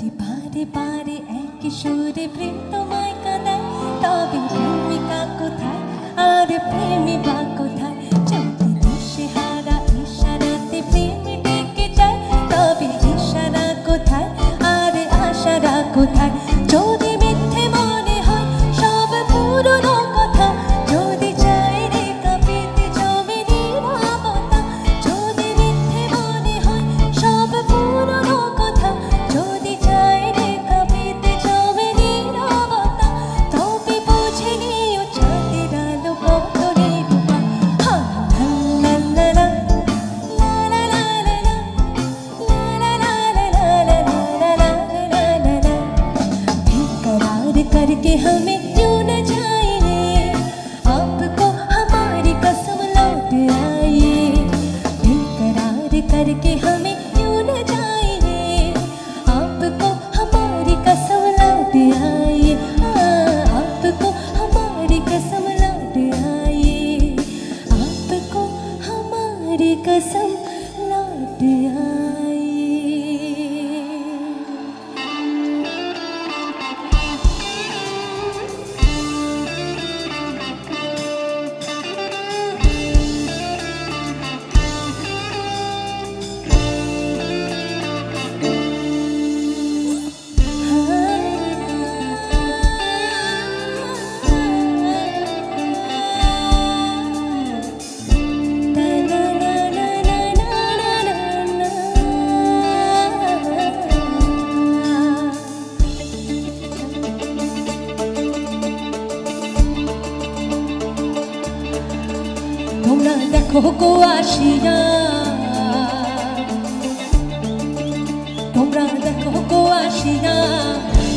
যদি বারে বারে একই সুরে প্রেম তোমায় কাঁদায়, তবে প্রেমিকা কোথায় আর প্রেমী বা কোথায়? যদি দিশেহারা ইশারাতে প্রেম ডেকে যায়, তবে ইশারা কোথায় আর আশারা কোথায়? যদি মিথ্যে মনে হয় সব পুরনো কথা, যদি চাই রে কাঁপিতে জমে নীরবতা, যদি মিথ্যে মনে হয় সব পুরনো কথা, যদি চাই রে কাঁপিতে জমে নীরবতা, তবে বুঝে নিও চাঁদের আলো কত নিরূপা। হা লা লা লা লা লা লা লা লা লা লা ला बेकरार करके हमें क्यों न जाइए, आपको हमारी कसम लौट आइए। बेकरार करके हमें क्यों न जाइए, आपको हमारी कसम लौट आइए। आपको हमारी कसम लौट आइए, आपको हमारी कसम लौट आइए। তোমরা দেখো গো আসিয়া, তোমরা দেখো গো আসিয়া,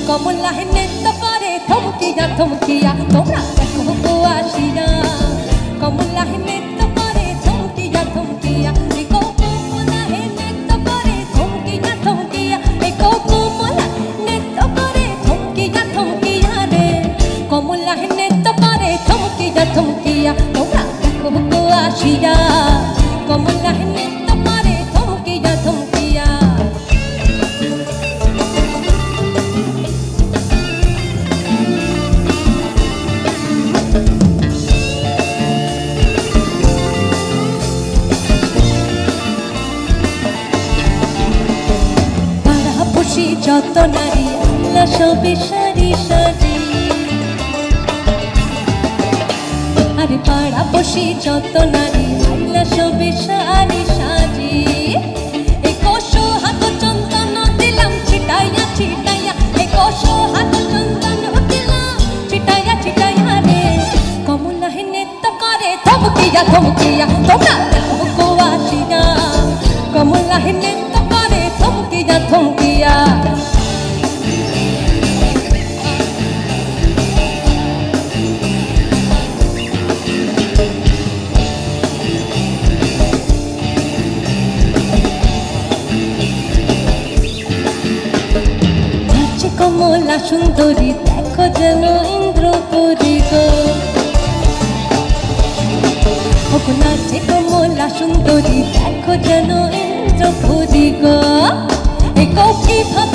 কমলা হেনন্ত করে থমকিয়া থমকিয়া। তোমরা দেখো গো আসিয়া, কমলা হেনন্ত করে থমকিয়া থমকিয়া। দেখো কমলা হেনন্ত করে থমকিয়া থমকিয়া, দেখো কমলা হেনন্ত করে থমকিয়া থমকিয়া রে, কমলা হেনন্ত করে থমকিয়া থমকিয়া। তোমরা দেখো গো আসিয়া, কমলা হেনন্ত করে থমকিয়া থমকিয়া। পাড়াপড়শি যত নারী আল্লাহ সবে সারি সারি, আরে পাড়াপড়শি যত নারী আল্লাহ সবে সারি সারি। এই কোশো হাত চন্দন দিলাম ছিটাইয়া ছিটাইয়া, এই কোশো হাত চন্দন দিলাম ছিটাইয়া ছিটাইয়া রে, কমলা হেনন্ত করে থমকিয়া থমকিয়া। তোমরা দেখো গো আসিয়া, কমলা হেনন্ত করে থমকিয়া থমকিয়া। কমলা সুন্দরী দেখো যেন ইন্দ্রপুরী গো, নাচে কমলা সুন্দরী দেখো যেন ইন্দ্রপুরী গো। এ কিভাবে